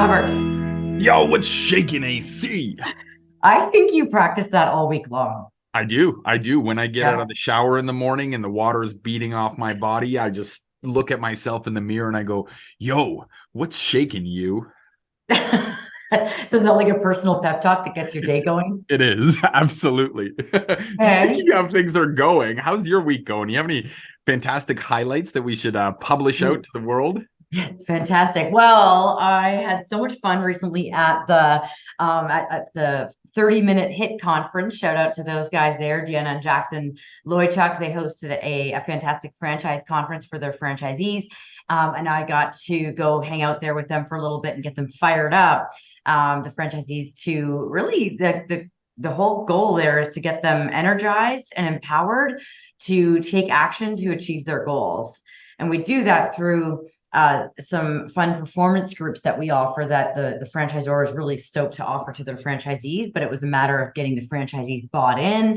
Robert, Yo, what's shaking, AC? I think you practice that all week long. I do. I do. When I get out Yeah. of the shower in the morning and the water's beating off my body, I just look at myself in the mirror and I go, yo, what's shaking you? So is that like a personal pep talk that gets your day going? It is. Absolutely. Okay. Speaking of things are going, how's your week going? You have any fantastic highlights that we should publish out to the world? It's fantastic. Well, I had so much fun recently at the 30-minute hit conference. Shout out to those guys there, Deanna and Jackson Loychuk. They hosted a fantastic franchise conference for their franchisees. And I got to go hang out there with them for a little bit and get them fired up. The franchisees to really the whole goal there is to get them energized and empowered to take action to achieve their goals. And we do that through some fun performance groups that we offer that the franchisor is really stoked to offer to their franchisees, but it was a matter of getting the franchisees bought in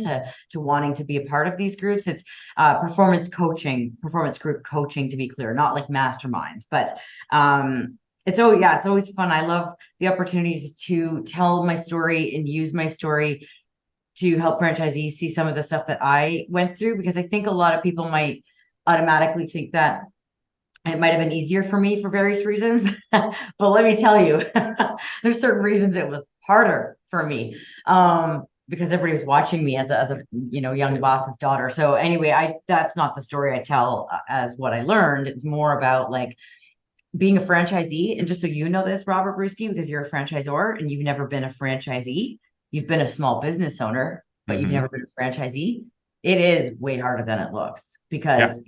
to wanting to be a part of these groups. It's performance group coaching, to be clear, not like masterminds, but it's always fun. I love the opportunity to tell my story and use my story to help franchisees see some of the stuff that I went through, because I think a lot of people might automatically think that it might have been easier for me for various reasons, but let me tell you, there's certain reasons it was harder for me, because everybody was watching me as a young boss's daughter. So anyway, that's not the story I tell as what I learned. It's more about like being a franchisee. And just so you know this, Robert Bruski, because you're a franchisor and you've never been a franchisee, you've been a small business owner, but you've Mm-hmm. never been a franchisee. It is way harder than it looks, Yeah. because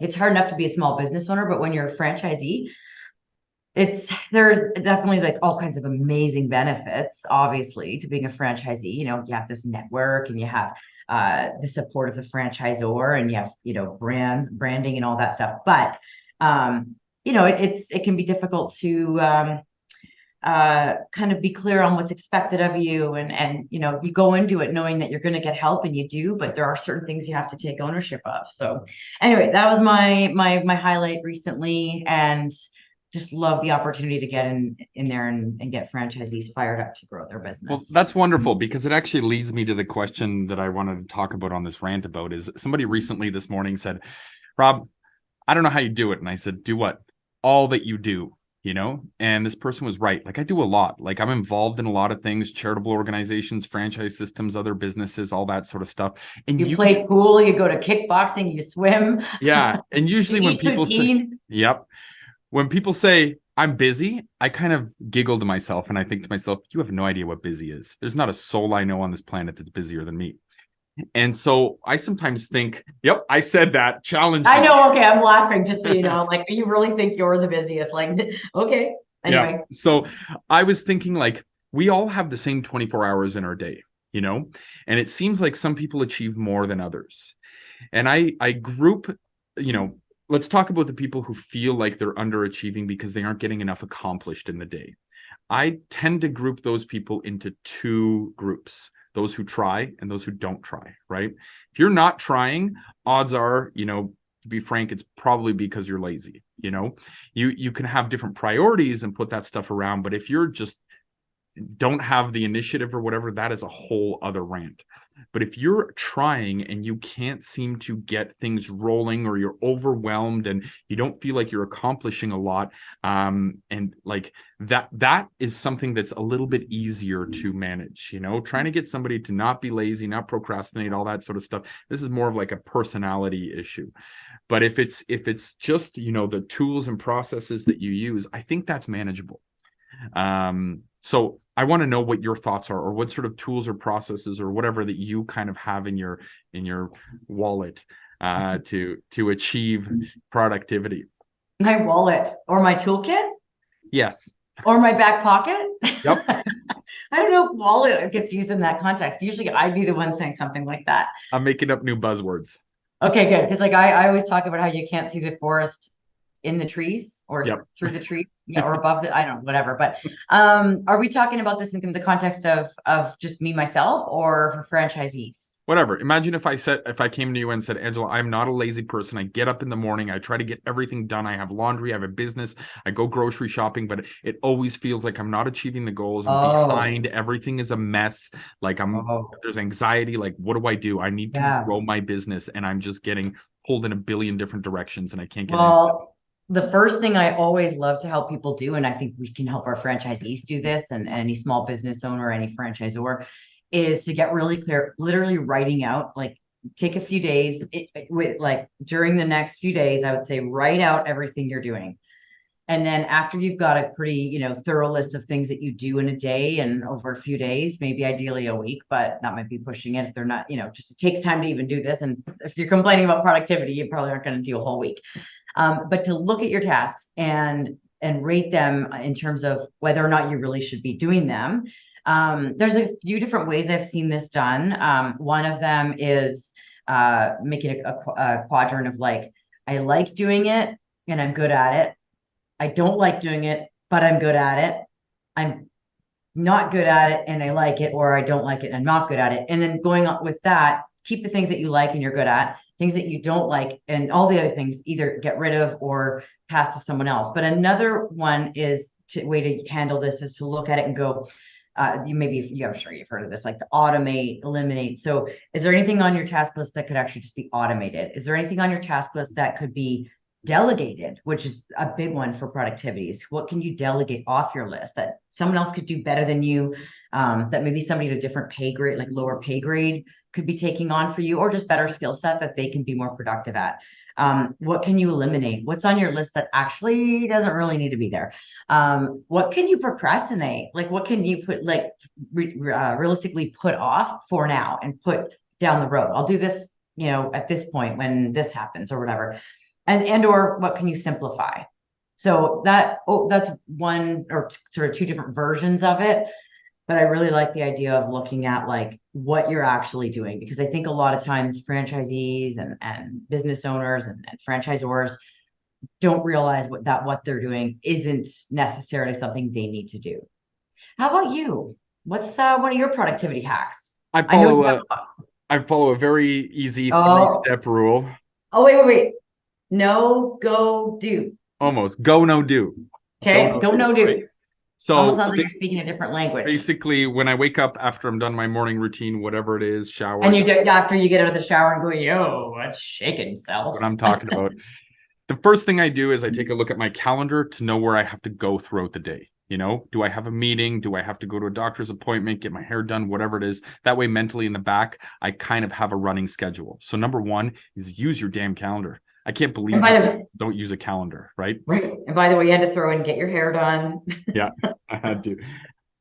it's hard enough to be a small business owner, but when you're a franchisee, there's definitely like all kinds of amazing benefits, obviously, to being a franchisee. You have this network, and you have the support of the franchisor, and you have, branding and all that stuff. But it can be difficult to kind of be clear on what's expected of you, and you go into it knowing that you're going to get help, and you do, but there are certain things you have to take ownership of. So anyway, that was my highlight recently, and just love the opportunity to get in there and get franchisees fired up to grow their Well, business. that's wonderful because it actually leads me to the question that I wanted to talk about on this rant about is somebody recently this morning said, Rob, I don't know how you do it. And I said, do what? All that you do, And this person was right. Like I do a lot. Like I'm involved in a lot of things, charitable organizations, franchise systems, other businesses, all that sort of stuff. And You usually, play pool, you go to kickboxing, you swim, yeah. And you usually when eat people say, poutine. yep, when people say I'm busy, I kind of giggle to myself and I think to myself, you have no idea what busy is. There's not a soul I know on this planet that's busier than me. And so I sometimes think, yep, I said that, challenged I me. know. Okay, I'm laughing just so you know. Like, you really think you're the busiest? Like, okay. Yeah. Anyway, So I was thinking like we all have the same 24 hours in our day, and it seems like some people achieve more than others. And I group, let's talk about the people who feel like they're underachieving because they aren't getting enough accomplished in the day. I tend to group those people into two groups, those who try and those who don't try, right? If you're not trying, odds are, to be frank, it's probably because you're lazy. You can have different priorities and put that stuff around, but if you're just don't have the initiative or whatever, that is a whole other rant. But if you're trying and you can't seem to get things rolling, or you're overwhelmed and you don't feel like you're accomplishing a lot, and like that is something that's a little bit easier to manage, trying to get somebody to not be lazy, not procrastinate, all that sort of stuff. This is more of like a personality issue. But if it's just, the tools and processes that you use, I think that's manageable. So I want to know what your thoughts are, or what sort of tools or processes or whatever that you kind of have in your wallet to achieve productivity. my wallet or my toolkit Yes. or my back pocket. Yep. I don't know if wallet gets used in that context. Usually I'd be the one saying something like that. I'm making up new buzzwords. Okay, good. Because like I always talk about how you can't see the forest in the trees or Yep. through the trees, or above the, I don't know, whatever. But are we talking about this in the context of just me myself or for franchisees? whatever. Imagine if I came to you and said, Angela, I'm not a lazy person. I get up in the morning. I try to get everything done. I have laundry. I have a business. I go grocery shopping, but it always feels like I'm not achieving the goals. I'm behind. Everything is a mess. Like there's anxiety. Like, what do? I need to grow my business, and I'm just getting pulled in a billion different directions, and I can't get the first thing I always love to help people do, and I think we can help our franchisees do this, and any small business owner, any franchisor, is to get really clear, literally writing out, like, take a few days with, like, during the next few days, I would say write out everything you're doing. And then after you've got a pretty, thorough list of things that you do in a day and over a few days, maybe ideally a week, but that might be pushing it if they're not, just it takes time to even do this. And if you're complaining about productivity, you probably aren't going to do a whole week. But to look at your tasks and rate them in terms of whether or not you really should be doing them. There's a few different ways I've seen this done. One of them is making a quadrant of, like, I like doing it and I'm good at it. I don't like doing it, but I'm good at it. I'm not good at it and I like it, or I don't like it and I'm not good at it. And then going on with that, keep the things that you like and you're good at. Things that you don't like and all the other things either get rid of or pass to someone else. But another one is way to handle this is to look at it and go, I'm sure you've heard of this, like the automate, eliminate. So is there anything on your task list that could actually just be automated? Is there anything on your task list that could be delegated, which is a big one for productivities? What can you delegate off your list that someone else could do better than you, that maybe somebody at a different pay grade, like lower pay grade, could be taking on for you, or just better skill set that they can be more productive at? What can you eliminate? What's on your list that actually doesn't really need to be there? What can you procrastinate? Like, what can you put, like, realistically put off for now and put down the road? I'll do this, at this point when this happens or whatever. And or what can you simplify? So that's one or sort of two different versions of it. But I really like the idea of looking at, like, what you're actually doing, because I think a lot of times franchisees and business owners and franchisors don't realize what they're doing isn't necessarily something they need to do. How about you? What's one of your productivity hacks? I follow a very easy 3-step rule. Oh, wait. No, go, do. Almost. Go, no, do. Okay, go, no, do. Right? So almost sounds like you're speaking a different language. Basically, when I wake up after I'm done my morning routine, whatever it is, shower. And after you get out of the shower and go, yo, what's shaking self? That's what I'm talking about. The first thing I do is I take a look at my calendar to know where I have to go throughout the day. Do I have a meeting? Do I have to go to a doctor's appointment, get my hair done, whatever it is? That way, mentally in the back, I kind of have a running schedule. So number one is use your damn calendar. I can't believe you don't use a calendar, right? Right. And by the way, you had to throw in, get your hair done. Yeah, I had to.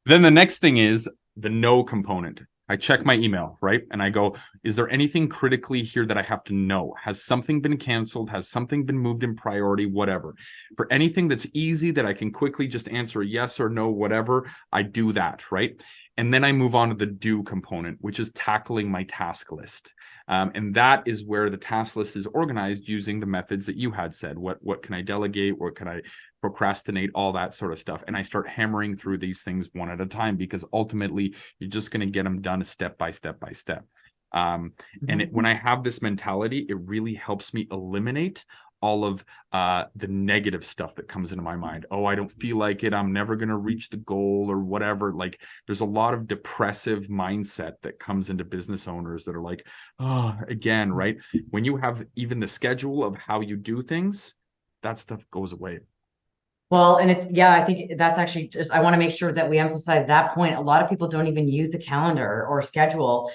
Then the next thing is the no component. I check my email, right? And I go, is there anything critically here that I have to know? Has something been canceled? Has something been moved in priority? Whatever. For anything that's easy that I can quickly just answer a yes or no, whatever, I do that, right? And then I move on to the do component, which is tackling my task list. And that is where the task list is organized using the methods that you had said. What can I delegate? What can I procrastinate? All that sort of stuff. And I start hammering through these things one at a time, because ultimately you're just going to get them done step by step by step. When I have this mentality, it really helps me eliminate all of the negative stuff that comes into my mind. Oh, I don't feel like it. I'm never going to reach the goal or whatever. Like, there's a lot of depressive mindset that comes into business owners that are like, oh, again, right? When you have even the schedule of how you do things, that stuff goes away. Well, and I think that's actually I want to make sure that we emphasize that point. A lot of people don't even use the calendar or schedule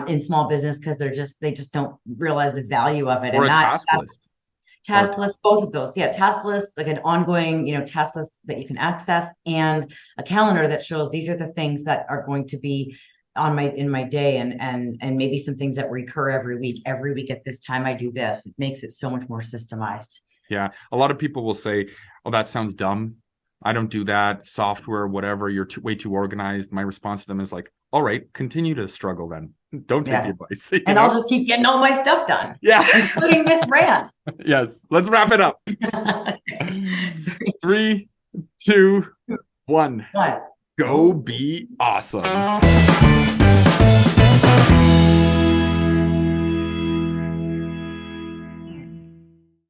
in small business because they just don't realize the value of it. Or a task list. Task list, both of those. Yeah, task list, like an ongoing, task list that you can access, and a calendar that shows these are the things that are going to be in my day, and maybe some things that recur every week. Every week at this time, I do this. It makes it so much more systemized. Yeah, a lot of people will say, "Oh, that sounds dumb. I don't do that. Software, whatever. You're way too organized." My response to them is like, "All right, continue to struggle then. Don't take the advice." And I'll just keep getting all my stuff done. Yeah, including this rant. Yes, let's wrap it up. 3, 2, 1. Go be awesome.